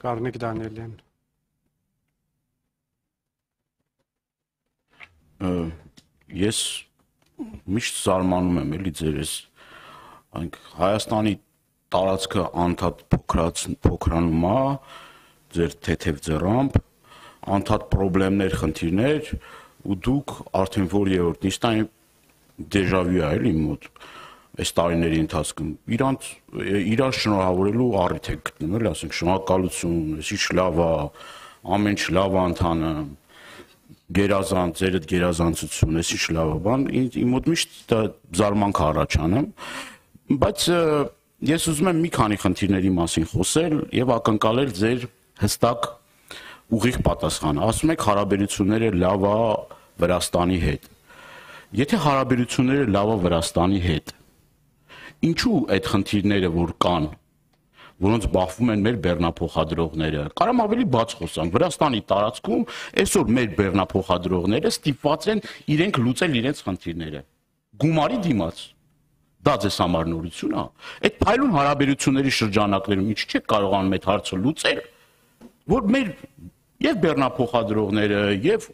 Կարնիկ Դանիելյան։ Ես միշտ զարմանում եմ էլի ձերս Հայաստանի տարածքը անդադ փոքրանում է ձեր թեթև ձեռամբ անդադ խնդիրներ, խնդիրներ ու դուք արդեն որ երրորդ նիստային դեժավյու է էլի մոտ այս տարիների ընթացքում իրար շնորհավորելու առիթ եք գտնում էլի ասենք շնորհակալություն, էսի լավ է, ամեն ինչ լավ է ընթանում գերազանց, ձերդ գերազանցություն, էսի լավ է բան, իմ մոտ միշտ զարմանք առաջանում, բայց ես ուզում եմ մի քանի խնդիրների մասին խոսել եւ ակնկալել ձեր հստակ ուղիղ պատասխանը։ Ասում եք հարաբերությունները լավ է Վրաստանի հետ։ Եթե հարաբերությունները լավ է Վրաստանի հետ, ինչու այդ խնդիրները որ կան, որոնց բախվում են մեր բեռնափոխադրողները, կարամ ավելի բաց խոսանք, Վրաստանի տարածքում այսօր մեր բեռնափոխադրողները ստիպված են իրենք լուծել իրենց խնդիրները։ Գումարի դիմաց։ Դա ձեզ համար նորություն է։ Այդ փայլուն հարաբերությունների շրջանակներում ինչ չեք կարողանում այդ հարցը լուծել, որ մեր եւ բեռնափոխադրողները եւ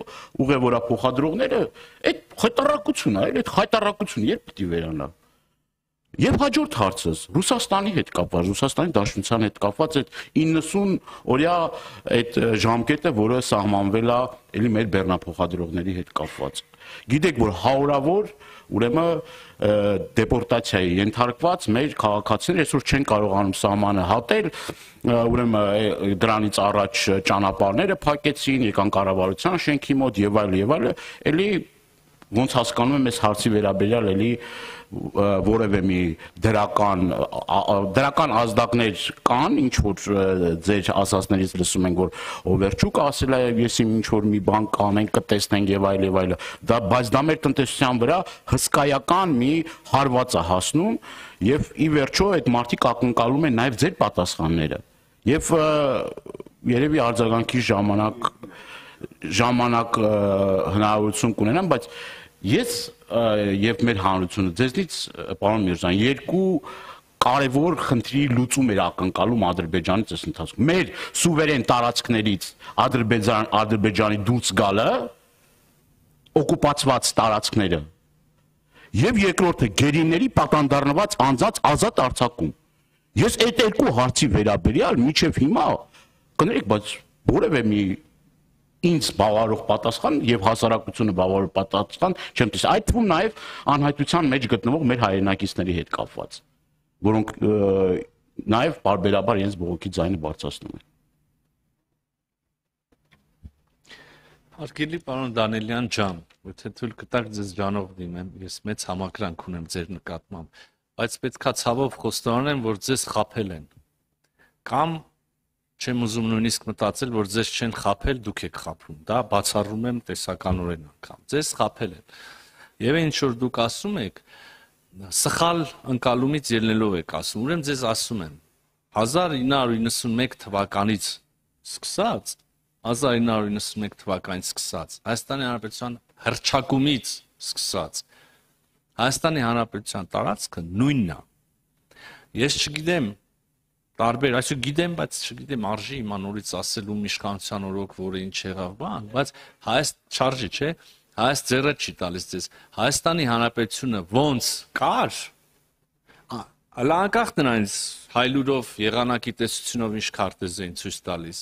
ուղևորափոխադրողները այդ խայտարակությունն է, այդ խայտարակությունը երբ պիտի վերանա։ Եվ հաջորդ հարցս Ռուսաստանի հետ կապված, Ռուսաստանի Դաշնության հետ կապված այդ 90 օրյա այդ ժամկետը, որը սահմանվել է էլի մեր բեռնափոխադրողների հետ կապված։ Գիտեք, որ հարյուրավոր ուրեմն դեպորտացիայի ենթարկված մեր քաղաքացիներ այսօր չեն կարողանում սահմանը հատել, ուրեմն դրանից առաջ ճանապարհները փակեցին, եկան կառավարության շենքի մոտ եւ այլ, էլի ոնց հասկանում եմ այս հարցի վերաբերյալ էլի որևէ մի դրական ազդակներ կան, ինչ որ ձեր ասածներից լսում ենք, որ Օվերչուկը ասել է, ես ինչ որ մի բան կանենք, կտեսնենք եւ այլ, բայց դա մեր տնտեսության վրա հսկայական մի հարված է հասնում եւ ի վերջո այդ մարդիկ ակնկալում են նաեւ ձեր պատասխանները եւ երևի արձագանքի ժամանակ հնարավորություն կունենամ, բայց ես եւ մեր հանրությունը ձեզնից պարոն Միրզյան երկու կարևոր խնդրի լուծում էր ակնկալում Ադրբեջանից այս ընթացքում։ Մեր սուվերեն տարածքներից Ադրբեջանի դուրս գալը, օկուպացված տարածքները, եւ երկրորդը գերիների պատանդառնված անձած ազատ արձակում։ Ես այդ երկու հարցի վերաբերյալ մինչեւ հիմա կներեք, բայց որևէ մի ինձ բավարարող պատասխան եւ հասարակությունը բավարարող պատասխան չեմ տեսել։ Այդ թվում նաեւ անհայտության մեջ գտնվող մեր հայրենակիցների հետ կապված, որոնք նաեւ բարբերաբար իրենց բողոքի ձայնը բարձրացնում են։ Հարգելի պարոն Դանիելյան ջան, եթե թույլ կտաք ձեզ ջանով դիմեմ, ես մեծ համակրանք ունեմ ձեր նկատմամբ, բայց պետքա ցավով խոստովանեմ, որ ձեզ խաբել են։ Կամ չեմ ուզում նույնիսկ մտածել, որ ձեզ չեն խաբել, դուք եք խաբում։ Դա բացառում եմ տեսականորեն անգամ։ Ձեզ խաբել են։ Եվ ինչ որ դուք ասում եք, սխալ ընկալումից ելնելով եք ասում։ Ուրեմն ձեզ ասում եմ, 1991 թվականից սկսած, 1991 թվականից սկսած, Հայաստանի Հանրապետության հռչակումից սկսած, Հայաստանի Հանրապետության տարածքը նույնն է։ Ես չգիտեմ տարբեր, այսօր գիտեմ, բայց չգիտեմ արժի իմ նորից ասելու իշխանության օրոք, որը ինչ եղավ բան, բայց չարժի, չէ, Հայաց ձեռը չի տալիս ձեզ։ Հայաստանի Հանրապետությունը ոնց կար, անկախ նրանից հայլուրով, եղանակի տեսությունով ինչ քարտեզ էին ցույց տալիս։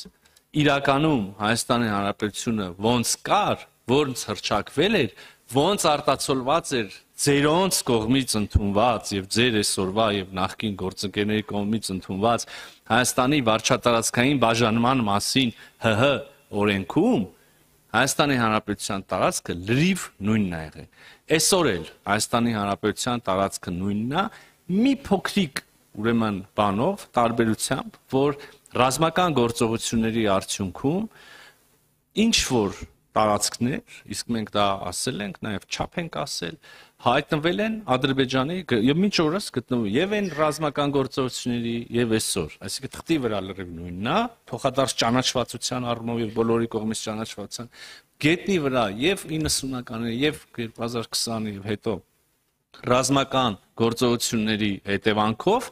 Իրականում Հայաստանի Հանրապետությունը ոնց կար, ոնց հռչակվել էր, ոնց արտացոլված էր ձերոնց կողմից ընդունված եւ ձեր այսօրվա եւ նախկին գործընկերների կողմից ընդունված Հայաստանի վարչատարածքային բաժանման մասին ՀՀ օրենքում Հայաստանի Հանրապետության տարածքը լրիվ նույնն է եղել։ Այսօր էլ Հայաստանի Հանրապետության տարածքը նույնն է, մի փոքրիկ ուրեմն բանով տարբերությամբ, որ ռազմական գործողությունների արդյունքում ինչ որ տարածքներ, իսկ մենք դա ասել ենք, նաև չափ ենք ասել, հայտնվել են Ադրբեջանի եւ մինչ օրս գտնվում եւ այն ռազմական գործողությունների եւ այսօր, այսինքն թղթի վրա լրիվ նույնն է, փոխադարձ ճանաչվածության առումով եւ բոլորի կողմից ճանաչվածության գետնի վրա եւ 90-ականների եւ 2020-ի եւ հետո ռազմական գործողությունների հետևանքով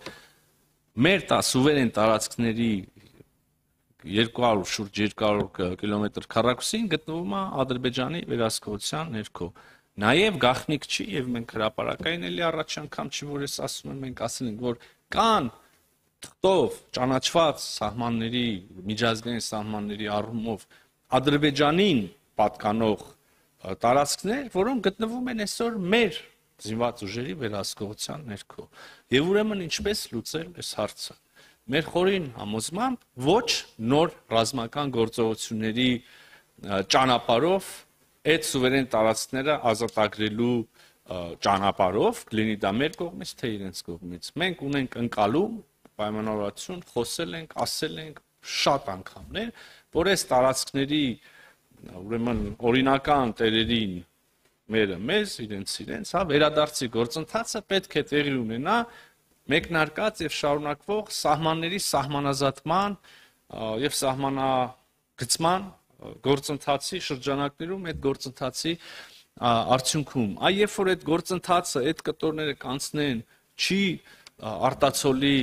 մեր սուվերեն տարածքների 200 շուրջ 200 կիլոմետր քառակուսին գտնվում է Ադրբեջանի վերահսկողության ներքո։ Նաև գաղտնիք չի եւ մենք հրապարակային էլի առաջ անգամ չի որ ես ասում եմ մենք ասել ենք որ կան թղթով ճանաչված սահմանների միջազգային սահմանների առումով Ադրբեջանին պատկանող տարածքներ, որոնք գտնվում են այսօր մեր զինված ուժերի վերահսկողության ներքո։ Եվ ուրեմն ինչպես լուծել այս հարցը։ Մեր խորին համոզմամբ ոչ նոր ռազմական գործողությունների ճանապարհով այդ սուվերեն տարածքները ազատագրելու ճանապարհով, լինի դա մեր կողմից, թե իրենց կողմից։ Մենք ունենք ընկալում, պայմանավորվածություն, խոսել ենք, ասել ենք շատ անգամներ, որ այս տարածքների ուրեմն օրինական տերերին մերը մեզ, իրենց, հա, վերադարձի գործընթացը պետք է տեղի ունենա մեկնարկած եւ շարունակվող սահմանների սահմանազատման եւ սահմանագծման գործընթացի շրջանակներում այդ գործընթացի արդյունքում երբ որ այդ գործընթացը այդ կտորները կանցնեն չի արտացոլի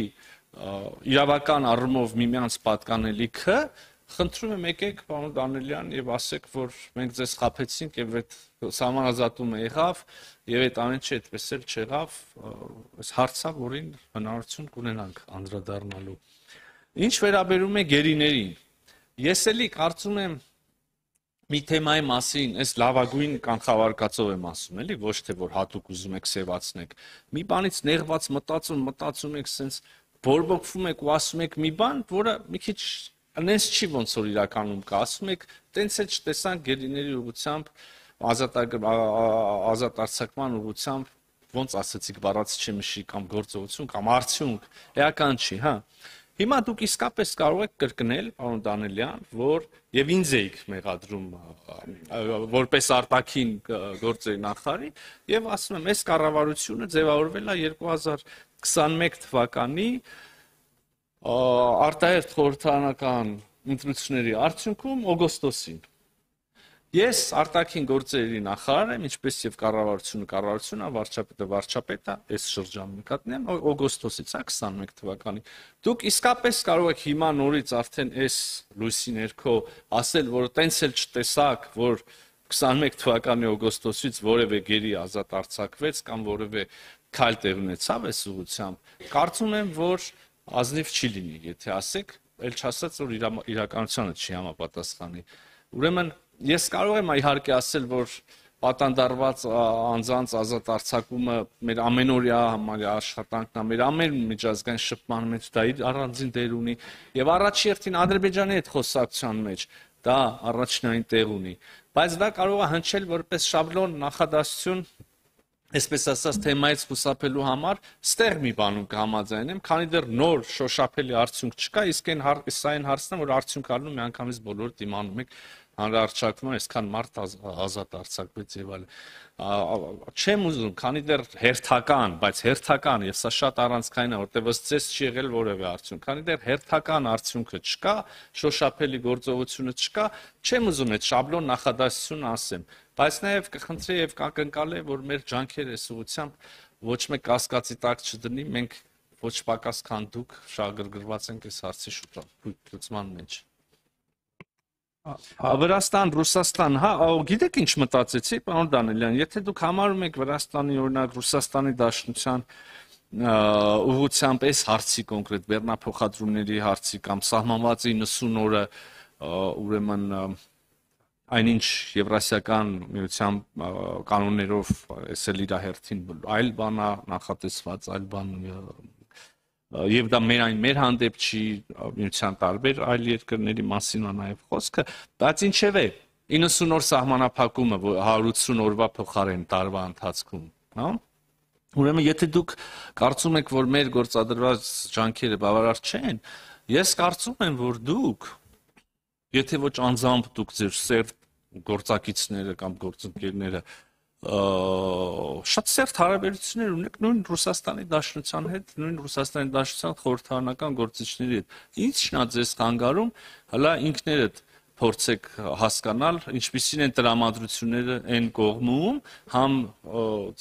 իրավական առումով միմյանց պատկանելիքը խնդրում եմ եկեք պարոն Դանիելյան եւ ասեք որ մենք ձեզ խաբեցինք եւ այդ սահմանազատումը եղավ եւ այդ ամենը այդպես էլ չեղավ այս հարցը որին հնարավորություն կունենանք անդրադառնալու ինչ վերաբերում է գերիներին ես էլի կարծում եմ մի թեմայի մասին այս լավագույն կանխավարկածով եմ ասում էլի ոչ թե որ հատուկ ուզում եք սևացնեք մի բանից նեղված մտածում եք sense բորբոքվում եք ու ասում եք մի բան որը մի քիչ Անես չի ոնց որ իրականում կա, ասում եք, տենց էլ չտեսանք գերիների ուղղությամբ, ազատ արձակման ուղղությամբ, ոնց ասեցիք, բառացի չմշի կամ գործողություն կամ արդյունք, էական չի, հա։ Հիմա դուք իսկապես կարող եք կրկնել, պարոն Դանիելյան, որ եւ ինձ էիք մեղադրում որպես արտաքին գործերի նախարարի եւ ասում եմ, այս կառավարությունը ձևավորվել է 2021 թվականի արտահերթ խորհրդարանական ընտրությունների արդյունքում օգոստոսին ես արտաքին գործերի նախարար եմ ինչպես եւ կառավարությունը վարչապետը այս շրջանում նկատնեմ օգոստոսից է 21 թվականի դուք իսկապես կարող եք հիմա նորից արդեն այս լույսի ներքո ասել որ տենց էլ չտեսակ որ 21 թվականի օգոստոսից որևէ գերի ազատ արձակվեց կամ որևէ քայլ տեղ ունեցավ այս ուղղությամբ կարծում եմ որ ազնիվ չի լինի, եթե ասեք, էլ չասած, որ իրականությանը չի համապատասխանի։ Ուրեմն, ես կարող եմ իհարկե ասել, որ պատանդարված անձանց ազատ արձակումը մեր ամենօրյա համարյա աշխատանքն է, մեր ամեն միջազգային շփման մեջ դա իր առանձին դեր ունի, եւ առաջին հերթին Ադրբեջանի հետ խոսակցության մեջ դա առաջնային տեղ ունի, բայց դա կարող է հնչել որպես շաբլոն նախադասություն Այսպես ասած թեմայից խուսափելու համար ստեղ մի բանում կհամաձայնեմ, քանի դեռ նոր շոշափելի արդյունք չկա, իսկ այն հարցն է, որ արդյունք առնում միանգամից բոլորը դիմանում եք հանրահռչակման, այսքան մարդ ազատ արձակվեց եւ այլն։ Չեմ ուզում, քանի դեռ հերթական, բայց հերթական, եւ սա շատ առանցքային է, որտեղ ըստ չի եղել որևէ արդյունք, քանի դեռ հերթական արդյունքը չկա, շոշափելի գործողությունը չկա, չեմ ուզում այդ շաբլոն նախադասությունը ասեմ, բայց նաեւ կխնդրեի եւ կակնկալեի, որ մեր ջանքերը այս ուղղությամբ ոչ մեկ կասկածի տակ չդնի, մենք ոչ պակաս քան դուք շահագրգռված ենք այս հարցի լուծման մեջ։ Վրաստան, Ռուսաստան, հա, գիտեք ինչ մտածեցի, պարոն Դանիելյան, եթե դուք համարում եք Վրաստանի օրինակ Ռուսաստանի Դաշնության ուղղությամբ այս հարցի կոնկրետ բեռնափոխադրումների հարցի կամ սահմանված 90 օրը ուրեմն այնինչ Եվրասիական միության կանոններով էս էլ իր հերթին այլ բան է նախատեսված, այլ բան եւ դա մեր հանդեպ չի միության տարբեր այլ երկրների մասին է նաեւ խոսքը, բայց ինչեւէ 90 օր սահմանափակումը 180 օրվա փոխարեն տարվա ընթացքում, հա? Ուրեմն եթե դուք կարծում եք, որ մեր գործադրված ջանքերը բավարար չեն, ես կարծում եմ, որ դուք եթե ոչ անձամբ դուք ձեր սերտ գործակիցները կամ գործընկերները շատ սերտ հարաբերություններ ունեք նույն Ռուսաստանի Դաշնության հետ, նույն Ռուսաստանի Դաշնության խորհրդարանական գործիչների հետ։ Ինչն է ձեզ խանգարում հլա ինքներդ փորձեք հասկանալ, ինչպիսին են տրամադրությունները այն կողմում, համ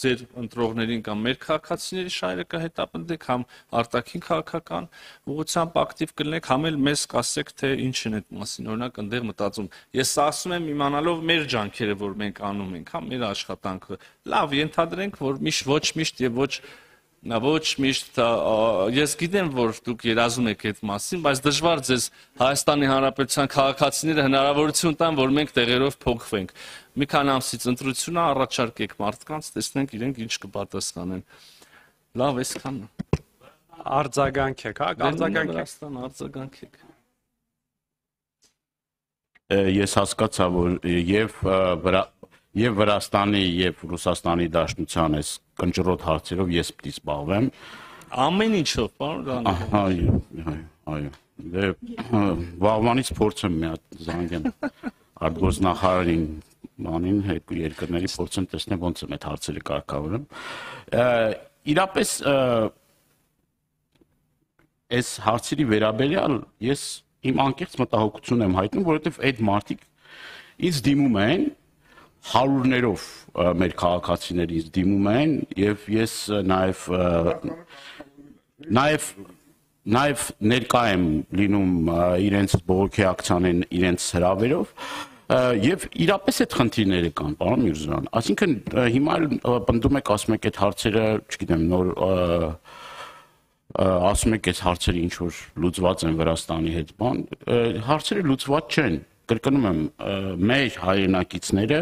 ձեր ընտրողներին կամ մեր քաղաքացիների շահերը կհետապնդեք, համ արտաքին քաղաքական ուղղությամբ ակտիվ կլինեք, համ էլ մեզ կասեք, թե ինչ են այդ մասին, օրինակ այնտեղ մտածում։ Ես ասում եմ իմանալով մեր ջանքերը, որ մենք անում ենք, հա, մեր աշխատանքը։ Լավ, ենթադրենք, որ ոչ միշտ եւ ոչ միշտ ես գիտեմ, որ դուք երազում եք այդ մասին, բայց դժվար ձեզ Հայաստանի Հանրապետության քաղաքացիները հնարավորություն տան, որ մենք տեղերով փոխվենք։ Մի քանի ամսից ընտրությունն առաջարկեք մարդկանց, տեսնենք իրենք ինչ կպատասխանեն։ Լավ, այսքանն է։ Արձագանքեք, հա, արձագանքեք։ Ես հասկացա, որ եւ Վրաստանի եւ Ռուսաստանի Դաշնության այս կնճռոտ հարցերով ես պիտի զբաղվեմ։ Ամեն ինչով, պարոն Դանիել։ Այո։ Դե վաղվանից փորձեմ մի հատ զանգեմ արտգործնախարարին, բանին, երկրների փորձեմ տեսնեմ ոնց եմ այդ հարցերը կարգավորեմ։ Իրապես այս հարցերի վերաբերյալ ես իմ անկեղծ մտահոգություն եմ հայտնում, որովհետև այդ մարդիկ ինձ դիմում են հարյուրներով մեր քաղաքացիներից դիմում են եւ ես նաեւ ներկա եմ լինում իրենց բողոքի ակցիաներին իրենց հրավերով եւ իրապես այդ խնդիրները կան, պարոն Միրզոյան, այսինքն հիմա պնդում եք, ասում եք այդ հարցերը, չգիտեմ, նոր ասում եք այս հարցերը ինչ որ լուծված են Վրաստանի հետ, բան, հարցերը լուծված չեն, կրկնում եմ, մեր հայրենակիցները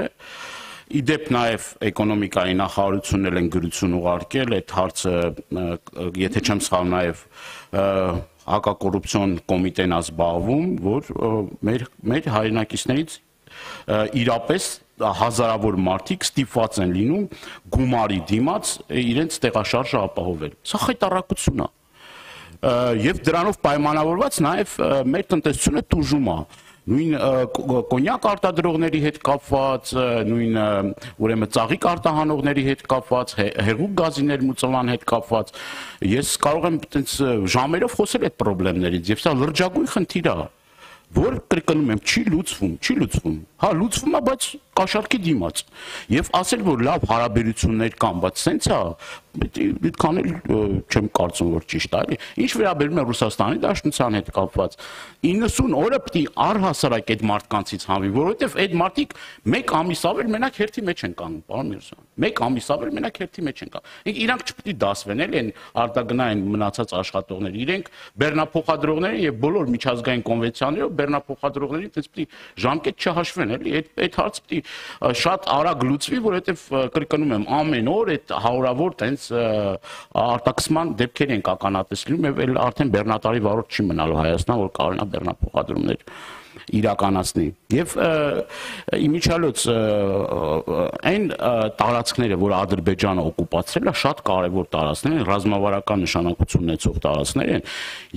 իդեպ նաև էկոնոմիկայի նախարարությունն էլ են գրություն ուղարկել, այդ հարցը, եթե չեմ սխալվում, նաև հակակոռուպցիոն կոմիտեն է զբաղվում, որ մեր հայրենակիցներից իրապես հազարավոր մարդիկ ստիպված են լինում գումարի դիմաց իրենց տեղաշարժը ապահովել։ Սա խայտառակություն է։ Եվ դրանով պայմանավորված նաև մեր տնտեսությունը տուժում է։ Նույն կոնյակ արտադրողների հետ կապված, նույն ուրեմն ծաղիկ արտահանողների հետ կապված, հեղուկ գազիներ մուծելան հետ կապված, ես կարող եմ այդպես ժամերով խոսել այդ խնդիրներից, եւ սա լրջագույն խնդիր է, որ կրկնում եմ, չի լուծվում, հա լուծվում է, բայց կաշառքի դիմաց, եւ ասել, որ լավ հարաբերություններ կան, բայց սենց է, այդքան էլ չեմ կարծում, որ ճիշտ է, էլի, ինչ վերաբերում է Ռուսաստանի Դաշնության հետ կապված, 90 օրը պիտի առհասարակ այդ մարդկանցից հանվի, որովհետեւ այդ մարդիկ մեկ ամիս ավել մենակ հերթի մեջ են կանգնում, պարոն Միրզոյան, մեկ ամիս ավել մենակ հերթի մեջ են կանգնում, իրանք չպիտի դասվեն, էլի են արտագնային մնացած աշխատողներ, իրենք բեռնափոխադրողները եւ բոլոր միջազգային կոնվենցիաներով բեռնափոխադրողներին այդպես պիտի ժամկետ չհաշվեն, էլի, այդ հարց պիտի շատ արագ լուծվի, որովհետև կրկնում եմ, ամեն օր այդ հարյուրավոր տենց արտաքսման դեպքեր են ականատեսվում եւ արդեն բեռնատարի վարորդ չի մնալու Հայաստան, որ կարողանա բեռնափոխադրումներ իրականացնի։ Եվ իմիջիալոց այն տարածքները, որ Ադրբեջանը օկուպացրել է, շատ կարևոր տարածքներ են, ռազմավարական նշանակություն ունեցող տարածքներ են,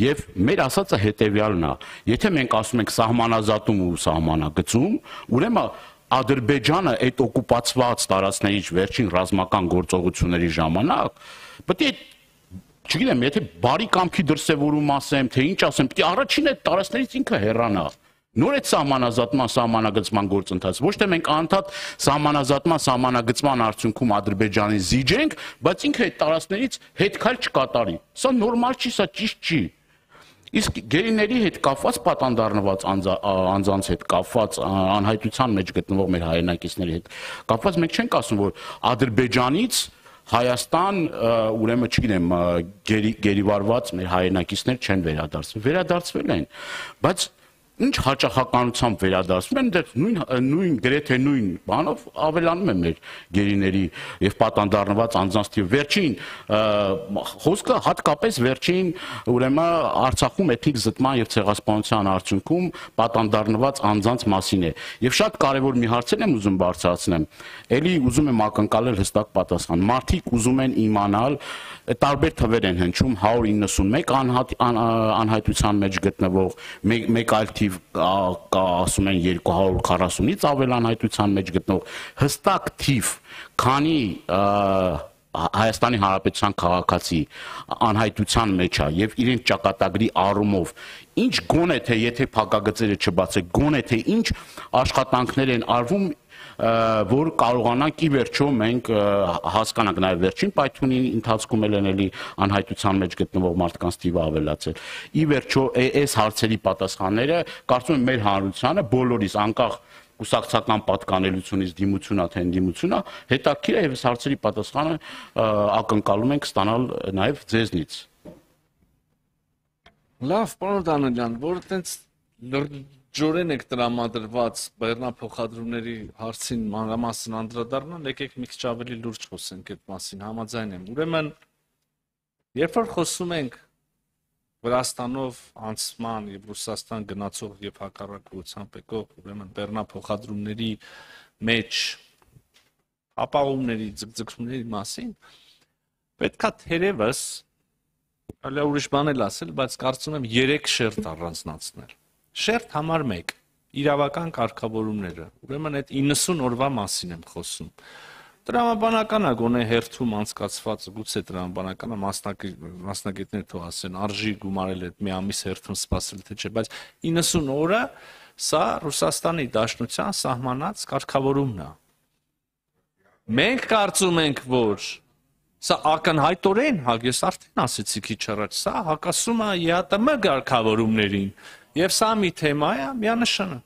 եւ մեր ասածը հետեւյալն է. եթե մենք ասում ենք սահմանազատում ու սահմանագծում, ուրեմն Ադրբեջանը այդ օկուպացված տարածքներից վերջին ռազմական գործողությունների ժամանակ պետք է, չգիտեմ, եթե բարի կամքի դրսևորում ասեմ, թե ինչ ասեմ, պետք է առաջին այդ տարածքներից ինքը հեռանա։ Նոր այդ սահմանազատման, սահմանագծման գործընթաց, ոչ թե մենք անդադ սահմանազատման, սահմանագծման արդյունքում Ադրբեջանին զիջենք, բայց ինքը այդ տարածքներից հետքայլ չկատարի։ Սա նորմալ չի, սա ճիշտ չի։ Իսկ գերիների հետ կապված պատանդառնված անձանց հետ կապված անհայտության մեջ գտնվող մեր հայրենակիցների հետ կապված մենք չենք ասում, որ Ադրբեջանից Հայաստան, ուրեմն չգիտեմ, գերիվարված մեր հայրենակիցներ չեն վերադարձվել են, բայց ինչ հաճախականությամբ վերադարձում են, նույն գրեթե նույն բանով ավելանում է մեր գերիների եւ պատանդառնված անձանց թիվը։ Վերջին խոսքը հատկապես վերջին ուրեմն Արցախում էթնիկ զտման եւ ցեղասպանության արդյունքում պատանդառնված անձանց մասին է։ Եվ շատ կարեւոր մի հարց եմ ուզում բարձրացնեմ։ Էլի ուզում եմ ակնկալել հստակ պատասխան։ Մարդիկ ուզում են իմանալ, տարբեր թվեր են հնչում 191 անհայտության մեջ գտնվող, մեկ այլ թիվ ասում են 240-ից ավել անհայտության մեջ գտնող հստակ թիվ, քանի Հայաստանի Հանրապետության քաղաքացի անհայտության մեջ է եւ իրեն ճակատագրի առումով ինչ գոնե թե եթե փակագծերը չբացեք, գոնե թե ինչ աշխատանքներ են արվում, որ կարողանանք ի վերջո մենք հասկանանք նաև վերջին պայթյունի ընթացքում էլի անհայտության մեջ գտնվող մարդկանց թիվը ավելացել։ Ի վերջո այս հարցերի պատասխանները կարծում եմ մեր հանրությանը բոլորիս անկախ կուսակցական պատկանելությունից դիմությունա թե ընդդիմությունա հետաքրքիր է եւ այս հարցերի պատասխանը ակնկալում ենք ստանալ նաև ձեզնից։ Լավ, պարոն Դանիելյան, որ այտենց լրջորեն եք տրամադրված բեռնափոխադրումների հարցին մանրամասն անդրադառնալ, եկեք մի քիչ ավելի լուրջ խոսենք այդ մասին, համաձայն եմ։ Ուրեմն, երբ որ խոսում ենք Վրաստանով անցման եւ Ռուսաստան գնացող եւ հակառակ ուղղությամբ եկող, ուրեմն բեռնափոխադրումների մեջ ապահովումների, ձգձգումների մասին, պետքա թերևս Այլ ուրիշ բան էլ ասել, բայց կարծում եմ 3 շերտ առանձնացնել։ Շերտ համար 1. իրավական կարգավորումները։ Ուրեմն այդ 90 օրվա մասին եմ խոսում։ Տրամաբանական է գոնե հերթում անցկացված, գուցե տրամաբանականը մասնագետներ թող ասեն, արժի գումարել այդ մի ամիս հերթում սպասել թե չէ, բայց 90 օրը սա Ռուսաստանի Դաշնության սահմանած կարգավորումն է։ Մենք կարծում ենք, որ Սա ակնհայտորեն, ես արդեն ասեցի քիչ առաջ, սա հակասում է ԵԱՏՄ կարգավորումներին, եւ սա մի թեմա է միանշանը։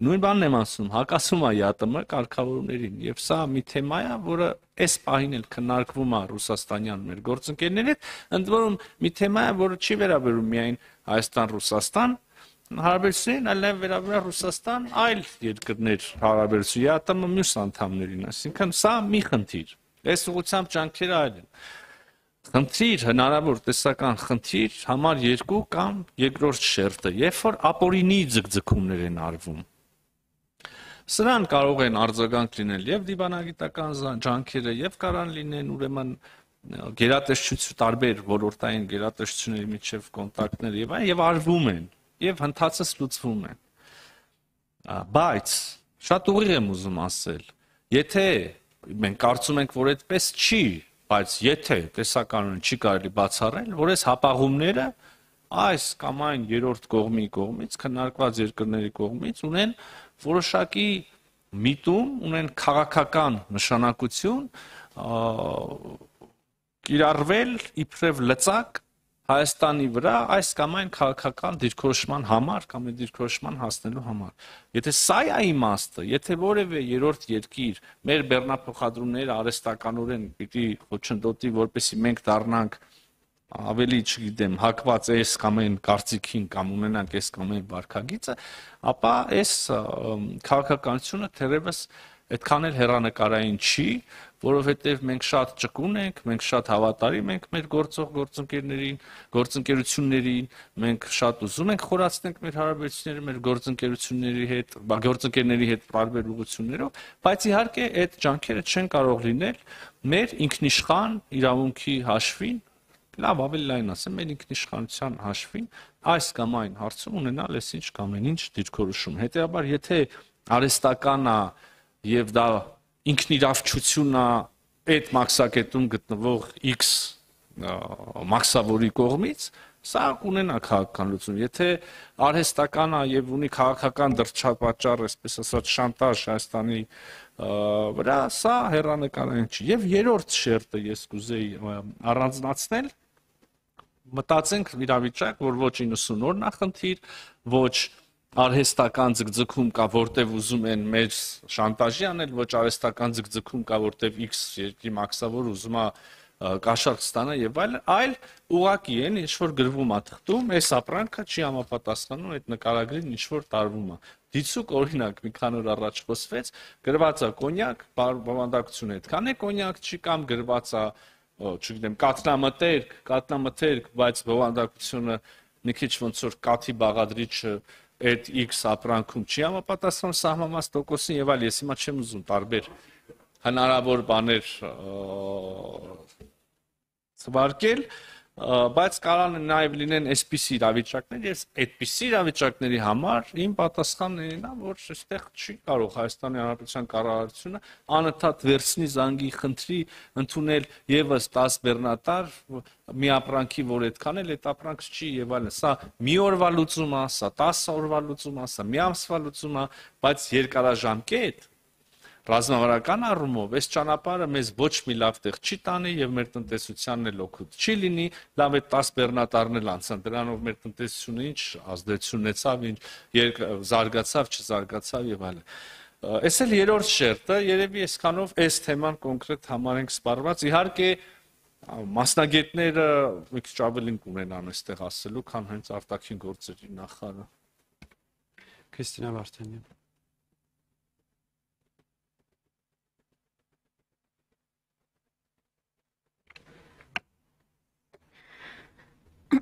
Նույն բանն եմ ասում, հակասում է ԵԱՏՄ կարգավորումներին, եւ սա մի թեմա է, որը այս պահին էլ քննարկվում է ռուսաստանյան մեր գործընկերների հետ, ընդ որում մի թեմա է, որը չի վերաբերում միայն Հայաստան-Ռուսաստան հարաբերություններին, այլ նաև վերաբերում Ռուսաստան այլ երկրներ հարաբերություն ԵԱՏՄ մյուս անդամներին, այսինքն սա մի խնդիր։ Այս ուղղությամբ ջանքերը այլ են։ Խնդիր, հնարավոր տեսական խնդիր համար 2 կամ երկրորդ շերտը, երբ որ ապօրինի ձգձգումներ են արվում։ Սրան կարող են արձագանք լինել եւ դիվանագիտական ջանքերը, եւ կարան լինեն ուրեմն գերատեսչություն տարբեր ոլորտային գերատեսչությունների միջև կոնտակտներ եւ այն եւ արվում են, եւ հնդածս լուծվում են։ Բայց շատ ուղիղ եմ ուզում ասել, եթե մենք կարծում ենք, որ այդպես չի, բայց եթե տեսականորեն չի կարելի բացառել, որ այս հապաղումները այս կամ այն երրորդ կողմի կողմից, քննարկված երկրների կողմից ունեն որոշակի միտում, ունեն քաղաքական նշանակություն, կիրառվել իբրև լծակ Հայաստանի վրա այս կամ այն քաղաքական դիրքորոշման համար կամ այդ դիրքորոշման հասնելու համար։ Եթե սա է իմաստը, եթե որևէ երրորդ երկիր մեր բեռնափոխադրումները արհեստականորեն պիտի խոչընդոտի, որպեսզի մենք դառնանք ավելի, չգիտեմ, հակված այս կամ այն կարծիքին կամ ունենանք այս կամ այն վարքագիծը, ապա այս քաղաքականությունը թերևս այդքան էլ հեռանկարային չի, որովհետև մենք շատ ճկուն ենք, մենք շատ հավատարիմ ենք մեր գործընկերություններին, մենք շատ ուզում ենք խորացնենք մեր հարաբերությունները մեր գործընկերների հետ տարբեր ուղղություններով, բայց իհարկե այդ ջանքերը չեն կարող լինել մեր ինքնիշխան իրավունքի հաշվին, լավ ավելի լայն ասեմ, մեր ինքնիշխանության հաշվին այս կամ այն հարցում ունենալ այսինչ կամ այնինչ դիրքորոշում։ Հետևաբար, եթե արհեստական է եւ դա ինքնիրավչությունն է այդ մաքսակետում գտնվող X մաքսավորի կողմից, սա կունենա քաղաքական լուծում։ Եթե արհեստական է եւ ունի քաղաքական դրդապատճառ, այսպես ասած, շանտաժ Հայաստանի վրա, սա հեռանկարային չի։ Եվ երրորդ շերտը ես կուզեի առանձնացնել, մտածենք իրավիճակ, որ ոչ 90 օրն է խնդիր, ոչ արհեստական ձգձգում կա, որտեվ ուզում են մեծ շանտաժի անել, ոչ արհեստական ձգձգում կա, որտեվ X երկրի մաքսավոր ուզում է կաշառք ստանա եւ այլ ուղակի են ինչ որ գրվում է թղթում, այս ապրանքը չի համապատասխանում այդ նկարագրին ինչ որ տարվում է։ Դիցուկ օրինակ մի քանի օր առաջ խոսվեց, գրված է կոնյակ, բովանդակություն այդքան է կոնյակ չի կամ գրված է, չգիտեմ, կատնամթերք, բայց բովանդակությունը մի քիչ ոնց որ կաթի բաղադրիչը այդ X ապրանքում չի համապատասխանում սահմանված տոկոսին եւ այլ, ես հիմա չեմ ուզում տարբեր հնարավոր բաներ ցվարկել, բայց կարող են նաև լինեն այսպիսի իրավիճակներ, ես այդպիսի իրավիճակների համար իմ պատասխանն է, որ այստեղ չի կարող Հայաստանի Հանրապետության կառավարությունը անընդհատ վերցնի զանգի խնդրի ընդունել եւս 10 բեռնատար մի ապրանքի, որ այդքան էլ այդ ապրանք չի եւ այլն։ Սա մի օրվա լուծում է, սա 10 օրվա լուծում է, սա մի ամսվա լուծում է, բայց երկարաժամկետ ռազմավարական առումով այս ճանապարհը մեզ ոչ մի լավ տեղ չի տանի եւ մեր տնտեսությանն էլ օգուտ չի լինի, լավ է 10 բեռնատարն էլ անցան, դրանով մեր տնտեսությունը ինչ ազդեցություն ունեցավ, ինչ զարգացավ, չզարգացավ եւ այլն։ Այս էլ երրորդ շերտը, երևի այսքանով այս թեման կոնկրետ համարենք սպառված։ Իհարկե մասնագետները մի քիչ ավելին կունենան այստեղ ասելու, քան հենց արտաքին գործերի նախարարը։ Քրիստինա Վարդանյան